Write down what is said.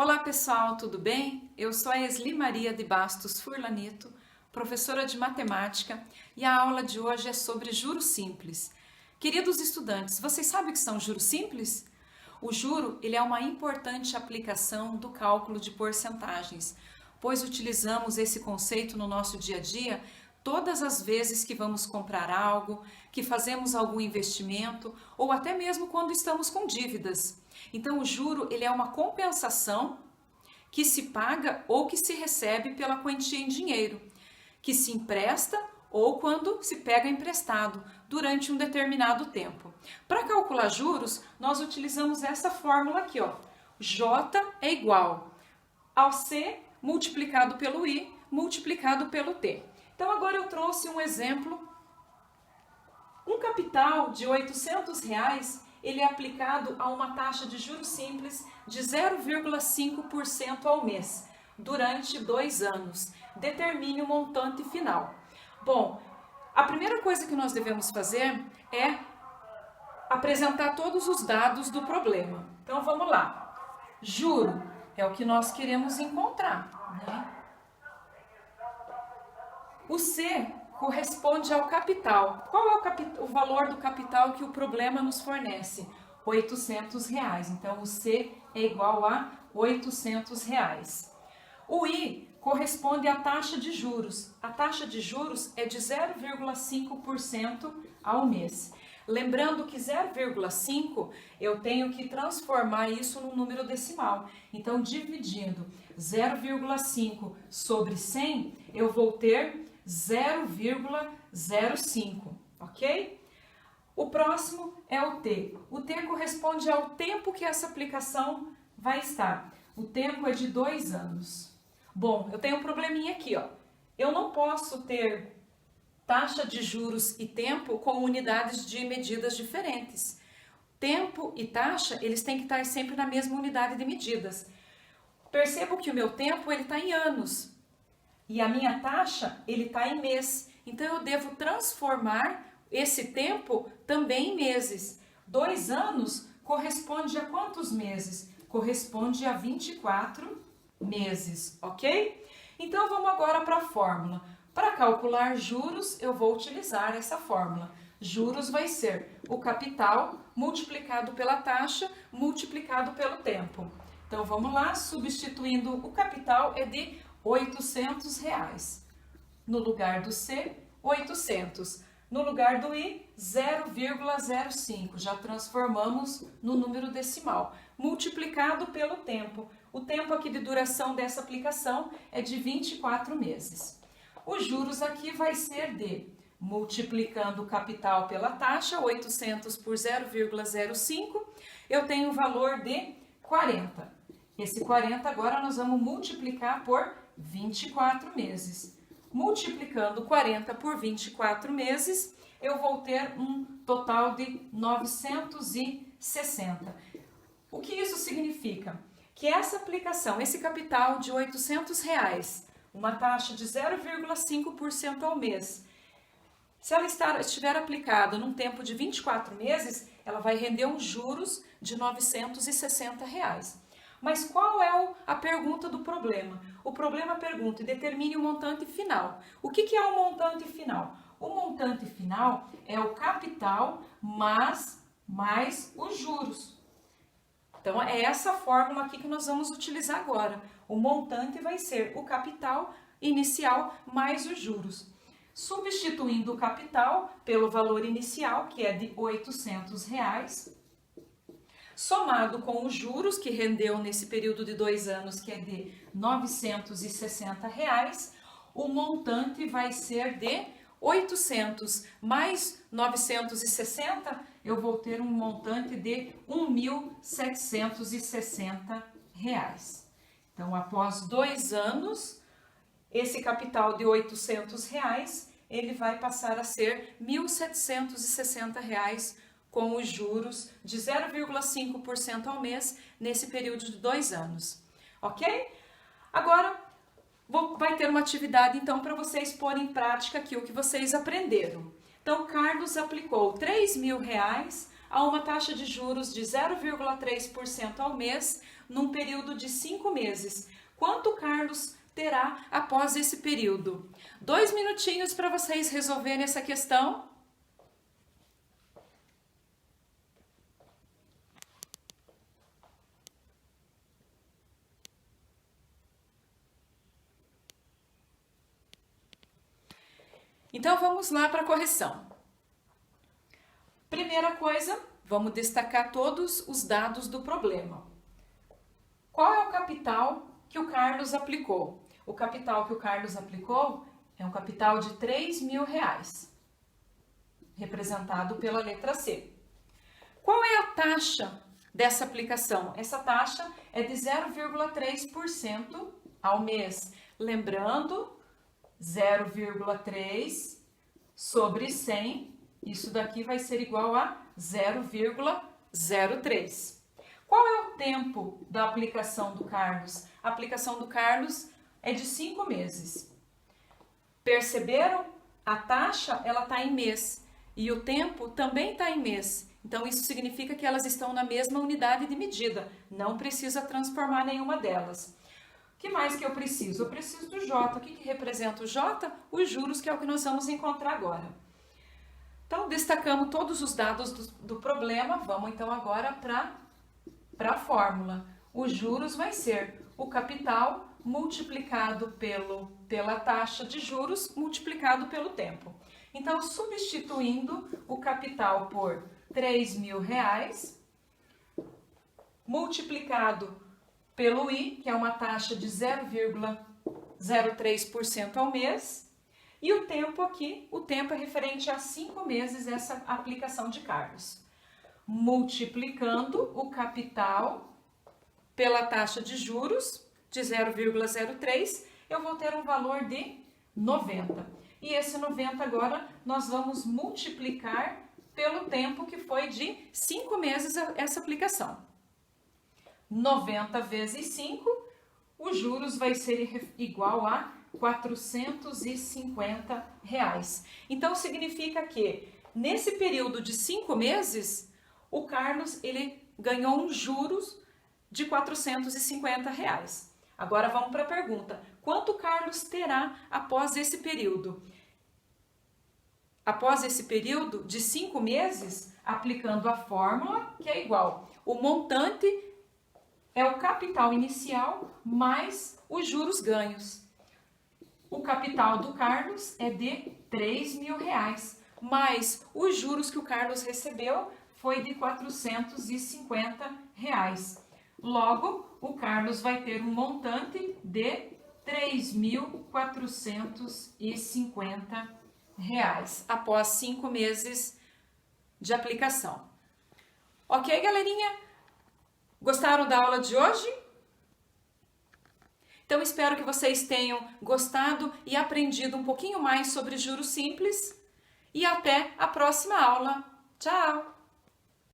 Olá pessoal, tudo bem? Eu sou a Esli Maria de Bastos Furlanito, professora de matemática, e a aula de hoje é sobre juros simples. Queridos estudantes, vocês sabem o que são juros simples? O juro ele é uma importante aplicação do cálculo de porcentagens, pois utilizamos esse conceito no nosso dia a dia todas as vezes que vamos comprar algo, que fazemos algum investimento ou até mesmo quando estamos com dívidas. Então o juro ele é uma compensação que se paga ou que se recebe pela quantia em dinheiro, que se empresta ou quando se pega emprestado durante um determinado tempo. Para calcular juros, nós utilizamos essa fórmula aqui, ó. J é igual ao C multiplicado pelo I multiplicado pelo T. Então agora eu trouxe um exemplo. Um capital de R$800, ele é aplicado a uma taxa de juros simples de 0,5% ao mês, durante 2 anos. Determine o montante final. Bom, a primeira coisa que nós devemos fazer é apresentar todos os dados do problema. Então vamos lá. Juro é o que nós queremos encontrar, né? O C corresponde ao capital. Qual é o valor do capital que o problema nos fornece? R$800. Então, o C é igual a R$800. O I corresponde à taxa de juros. A taxa de juros é de 0,5% ao mês. Lembrando que 0,5 eu tenho que transformar isso num número decimal. Então, dividindo 0,5 sobre 100, eu vou ter 0,05, ok? O próximo é o T. O T corresponde ao tempo que essa aplicação vai estar. O tempo é de 2 anos. Bom, eu tenho um probleminha aqui, ó. Eu não posso ter taxa de juros e tempo com unidades de medidas diferentes. Tempo e taxa, eles têm que estar sempre na mesma unidade de medidas. Percebo que o meu tempo ele está em anos. E a minha taxa, ele está em mês. Então, eu devo transformar esse tempo também em meses. 2 anos corresponde a quantos meses? Corresponde a 24 meses, ok? Então, vamos agora para a fórmula. Para calcular juros, eu vou utilizar essa fórmula. Juros vai ser o capital multiplicado pela taxa multiplicado pelo tempo. Então, vamos lá, substituindo o capital é de R$800. No lugar do C, 800. No lugar do I, 0,05. Já transformamos no número decimal. Multiplicado pelo tempo. O tempo aqui de duração dessa aplicação é de 24 meses. Os juros aqui vai ser de, multiplicando o capital pela taxa, 800 por 0,05, eu tenho o valor de 40. Esse 40 agora nós vamos multiplicar por 24 meses. Multiplicando 40 por 24 meses, eu vou ter um total de 960. O que isso significa? Que essa aplicação, esse capital de R$800, uma taxa de 0,5% ao mês, se ela estiver aplicada num tempo de 24 meses, ela vai render uns juros de R$960. Mas qual é a pergunta do problema? O problema pergunta: determine o montante final. O que é o montante final? O montante final é o capital mais os juros. Então, é essa fórmula aqui que nós vamos utilizar agora. O montante vai ser o capital inicial mais os juros. Substituindo o capital pelo valor inicial, que é de R$800, somado com os juros, que rendeu nesse período de 2 anos, que é de R$960, o montante vai ser de 800 mais 960, eu vou ter um montante de R$1.760. Então, após 2 anos, esse capital de R$800, ele vai passar a ser R$1.760, com os juros de 0,5% ao mês nesse período de 2 anos, ok? Agora, vai ter uma atividade, então, para vocês porem em prática aqui o que vocês aprenderam. Então, Carlos aplicou R$3.000 a uma taxa de juros de 0,3% ao mês num período de 5 meses. Quanto Carlos terá após esse período? 2 minutinhos para vocês resolverem essa questão. Então vamos lá para a correção. Primeira coisa, vamos destacar todos os dados do problema. Qual é o capital que o Carlos aplicou? O capital que o Carlos aplicou é um capital de R$3.000, representado pela letra C. Qual é a taxa dessa aplicação? Essa taxa é de 0,3% ao mês. Lembrando, 0,3 sobre 100, isso daqui vai ser igual a 0,03. Qual é o tempo da aplicação do Carlos? A aplicação do Carlos é de 5 meses. Perceberam? A taxa ela está em mês e o tempo também está em mês. Então isso significa que elas estão na mesma unidade de medida. Não precisa transformar nenhuma delas. O que mais que eu preciso? Eu preciso do J. O que representa o J? Os juros, que é o que nós vamos encontrar agora. Então, destacamos todos os dados do problema. Vamos então agora para a fórmula. Os juros vai ser o capital multiplicado pela taxa de juros multiplicado pelo tempo. Então, substituindo o capital por R$3.000, multiplicado pelo I, que é uma taxa de 0,03% ao mês, e o tempo aqui, o tempo é referente a 5 meses essa aplicação de Carlos. Multiplicando o capital pela taxa de juros de 0,03, eu vou ter um valor de 90. E esse 90 agora nós vamos multiplicar pelo tempo que foi de 5 meses essa aplicação. 90 vezes 5, os juros vai ser igual a R$450. Então, significa que nesse período de 5 meses, o Carlos ele ganhou um juros de R$450. Agora vamos para a pergunta. Quanto o Carlos terá após esse período? Após esse período de 5 meses, aplicando a fórmula, que é igual. O montante é o capital inicial mais os juros ganhos. O capital do Carlos é de R$3.000, mais os juros que o Carlos recebeu foi de R$450. Logo, o Carlos vai ter um montante de R$3.450 após 5 meses de aplicação. Ok, galerinha? Gostaram da aula de hoje? Então, espero que vocês tenham gostado e aprendido um pouquinho mais sobre juros simples. E até a próxima aula. Tchau!